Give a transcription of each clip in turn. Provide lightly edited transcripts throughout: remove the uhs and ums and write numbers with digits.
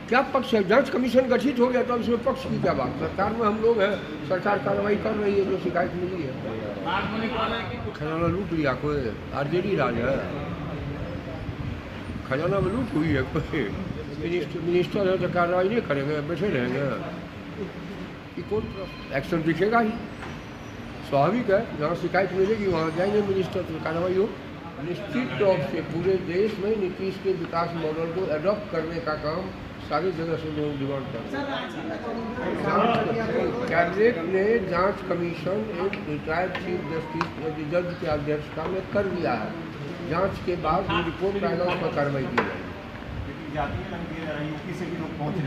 क्या पक्ष है? जांच कमीशन गठित हो गया तो इसमें पक्ष की क्या बात? सरकार में हम लोग हैं, सरकार कार्रवाई कर रही है, जो शिकायत मिली है। खजाना लूट लिया कोई? आरजेडी राज है, खजाना में लूट हुई है कोई? मिनिस्टर है तो कार्रवाई नहीं करेंगे, बैठे रहेंगे कि कौन एक्शन दिखेगा ही? स्वाभाविक है, जहाँ शिकायत मिलेगी वहाँ जाएंगे मिनिस्टर तो कार्रवाई हो। निश्चित तौर से पूरे देश में नीतीश के विकास मॉडल को एडॉप्ट करने का काम सारी जगह से लोग डिमांड कर रहे हैं। कैबिनेट ने जांच कमीशन एक रिटायर्ड चीफ जस्टिस जज की अध्यक्षता में कर दिया है। जांच के बाद जो रिपोर्ट आएगा उस पर कार्रवाई की जाएगी।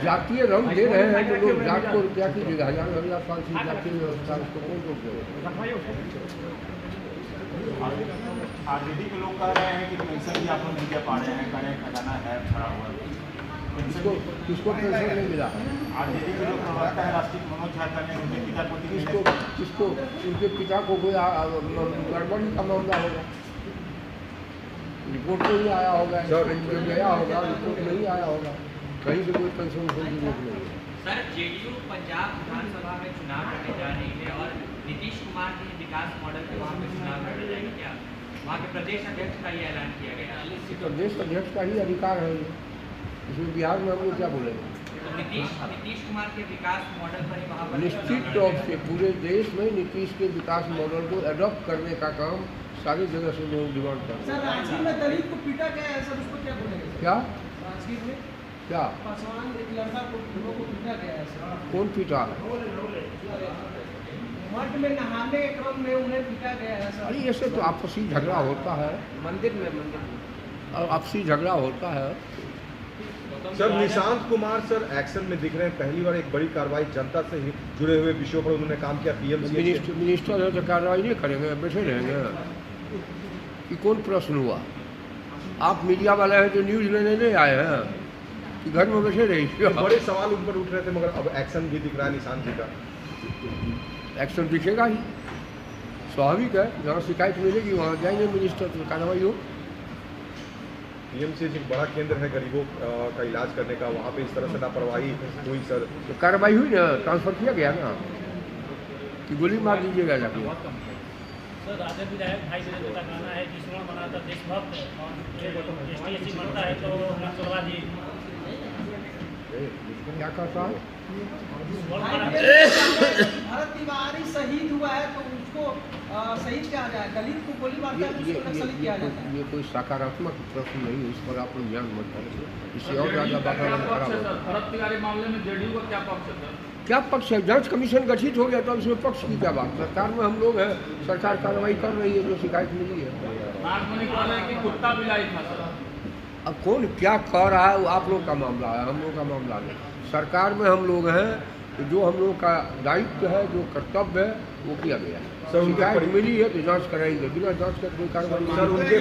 जातीय रंग दे रहे हैं तो लोग जात को क्या कीजिएगा? हजार साल से जातीय व्यवस्था उसको कौन रोक देगा? आरजेडी के लोग कह रहे हैं कि पेंशन भी आप लोग नहीं दे पा रहे हैं, कह रहे हैं खजाना है भरा हुआ। किसको पेंशन नहीं मिला? आरजेडी के लोग प्रवक्ता है राष्ट्रीय मनोज झा ने उनके पिता को किसको उनके पिता को कोई गड़बड़ी का मामला होगा? रिपोर्ट में ही आया होगा, गया होगा, रिपोर्ट में ही आया होगा, कहीं से कोई पेंशन की जरूरत नहीं है। सर, जेडीयू पंजाब विधानसभा में चुनाव लड़ने जा रही है और नीतीश कुमार के विकास मॉडल पे वहाँ पे चुनाव लड़ने जाएगी क्या? वहाँ के प्रदेश अध्यक्ष का ये ऐलान किया गया है। प्रदेश अध्यक्ष का ही अधिकार है, इसमें बिहार में हम लोग क्या बोलेंगे? तो नीतीश कुमार के विकास मॉडल पर ही वहाँ पर निश्चित तौर से पूरे देश में नीतीश के विकास मॉडल को एडॉप्ट करने का काम सारी जगह से लोग डिमांड कर रहे हैं। सर, रांची में दलित को पीटा गया है, सर उसको क्या बोलेंगे? क्या रांची में क्या पासवान एक लड़का को पीटा गया है सर। कौन पीटा? मठ में नहाने के क्रम में उन्हें पीटा गया है सर। अरे ऐसे तो आपसी झगड़ा होता है, मंदिर में और आपसी झगड़ा होता है। Sir, Nishant Kumar sir action में दिख रहे हैं। पहली बार एक बड़ी कार्रवाई जनता से जुड़े हुए विषयों पर उन्होंने काम किया। पीएमसी मिनिस्टर है तो कार्रवाई नहीं करेंगे, बैठे रहेंगे कि कौन प्रश्न हुआ? आप मीडिया वाले हैं जो न्यूज़ लेने नहीं आए हैं कि घर में बैठे रहिए? बड़े सवाल उन पर उठ रहे थे, मगर अब एक्शन भी दिख रहा है निशांत जी का। एक्शन दिखेगा ही, स्वाभाविक है, जहाँ शिकायत मिलेगी वहाँ जाएंगे मिनिस्टर तो कार्रवाई हो। पीएमसी एक बड़ा केंद्र है गरीबों का इलाज करने का, वहाँ पे इस तरह से लापरवाही हुई सर, तो कार्रवाई हुई ना, ट्रांसफर किया गया ना, कि गोली मार दीजिएगा जाके? सर, राजद विधायक भाई से का कहना है कि दुश्मन बनाता देशभक्त और एसटी बनता है तो नक्सलवादी। क्या कहता है? भरत तिवारी शहीद हुआ है तो उसको शहीद किया जाए, दलित को गोली मारता है तो उसको नक्सली किया जाता है। ये कोई सकारात्मक प्रश्न नहीं है, इस पर आप लोग ध्यान मत करिए, इससे और ज़्यादा वातावरण खराब होगा। भरत तिवारी मामले में जेडीयू का क्या पक्ष है सर? क्या पक्ष है? जांच कमीशन गठित हो गया तो इसमें पक्ष की क्या बात? सरकार में हम लोग हैं, सरकार कार्रवाई कर रही है, जो शिकायत मिली है। नागमणि कह रहे हैं कि कुत्ता बिलाई था सर। अब कौन क्या कह रहा है वो आप लोग का मामला है, हम लोग का मामला नहीं। सरकार में हम लोग हैं, तो जो हम लोग का दायित्व है, जो कर्तव्य है वो किया गया है। सर, शिकायत मिली है तो जांच कराएंगे, बिना जांच कर कोई कार्रवाई सर नहीं। उनके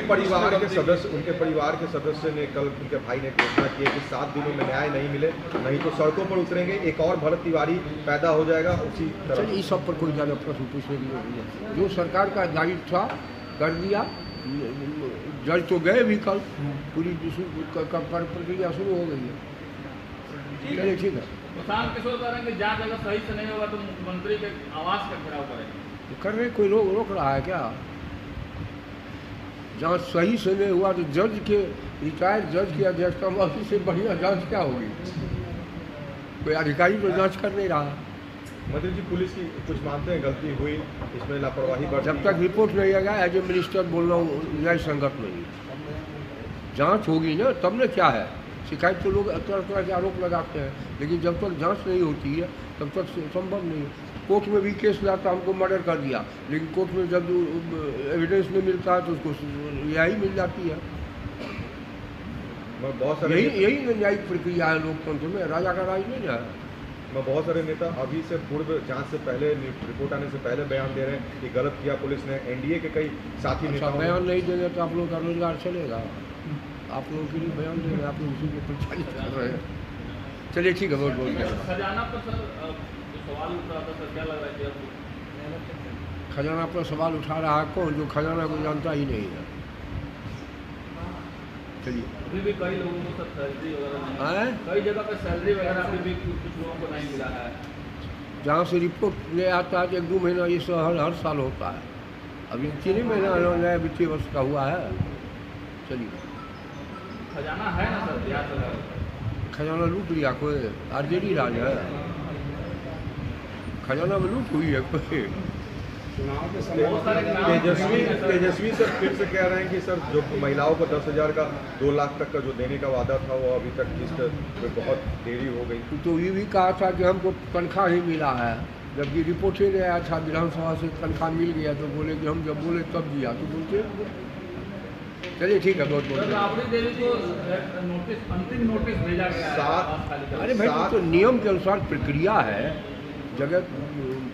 परिवार के सदस्य ने कल उनके भाई ने घोषणा की है कि 7 दिनों में न्याय नहीं मिले नहीं तो सड़कों पर उतरेंगे, एक और भरत तिवारी पैदा हो जाएगा उसी तरह। चलिए, इस सब पर कोई ज़्यादा प्रश्न पूछने की जरूरत नहीं है। जो सरकार का दायित्व था कर दिया, जज तो गए भी कल, पूरी प्रक्रिया शुरू हो गई है। चलिए ठीक है। प्रशांत किशोर कह रहे हैं कि जांच अगर सही से नहीं होगा तो मुख्यमंत्री के आवास का घेराव करेंगे। कर रहे, कोई रोक रहा है क्या? जांच सही से नहीं हुआ तो जज के, रिटायर्ड जज की अध्यक्षता में उससे बढ़िया जांच क्या होगी? कोई अधिकारी तो जांच कर नहीं रहा। मंत्री जी, पुलिस की कुछ मानते हैं गलती हुई, इसमें लापरवाही बढ़, जब तक रिपोर्ट नहीं आएगा एज ए मिनिस्टर बोल रहा हूँ, न्याय संगत नहीं। जांच होगी ना तब न क्या है? शिकायत तो लोग तरह तरह के आरोप लगाते हैं, लेकिन जब तक जांच नहीं होती है तब तक संभव नहीं है। कोर्ट में भी केस लाता, हमको मर्डर कर दिया, लेकिन कोर्ट में जब एविडेंस नहीं मिलता है तो उसको रिहाई मिल जाती है। बहुत सारे यही न्यायिक प्रक्रिया है लोकतंत्र में, राजा का राज नहीं है। बहुत सारे नेता अभी से पूर्व जांच से पहले, रिपोर्ट आने से पहले बयान दे रहे हैं कि गलत किया पुलिस ने। एनडीए के कई साथी नेताओं ने बयान नहीं देंगे तो आप लोग का रोजगार चलेगा? आप लोगों के लिए बयान दे रहे हैं, आप लोग उसी को प्रचारित कर रहे हैं। चलिए ठीक है, बहुत बहुत खजाना पर सर सवाल उठ रहा था सर, क्या लग रहा है? खजाना पर सवाल उठा रहा है कौन? जो खजाना को जानता ही नहीं है। चलिए। अभी भी कई लोगों को सर सैलरी वगैरह नहीं, हैं? कई जगह पर सैलरी वगैरह अभी भी कुछ लोगों को नहीं मिला है। जहाँ से रिपोर्ट ले आता है 1-2 महीना, ये सब हर साल होता है। अभी 3 ही महीना नया वित्तीय वर्ष का हुआ है। चलिए। खजाना है ना सर बिहार सरकार का? खजाना लूट लिया कोई? आरजेडी राज है, खजाना में लूट हुई है कोई? बहुत सारे नाम तेजस्वी सर फिर से कह रहे हैं कि सर जो महिलाओं को 10,000 का 2 लाख तक का जो देने का वादा था वो अभी तक किस्त में बहुत देरी हो गई। तो ये भी कहा था कि हमको तनख्वाह ही मिला है, जबकि रिपोर्ट ही नहीं आया था विधानसभा से तनख्वाह मिल गया, तो बोले कि हम जब बोले तब दिया, तो बोलते। चलिए ठीक है, बहुत बहुत। राबड़ी देवी को नोटिस, अंतिम नोटिस भेजा गया है। अरे भाई तो नियम के अनुसार प्रक्रिया है, जगह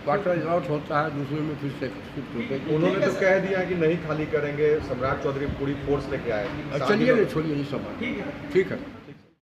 क्वार्टर अलॉट होता है, दूसरे में फिर से शिफ्ट होते हैं। उन्होंने तो कह दिया कि नहीं खाली करेंगे, सम्राट चौधरी पूरी फोर्स लेके आए। चलिए छोड़िए ये सब, ठीक है।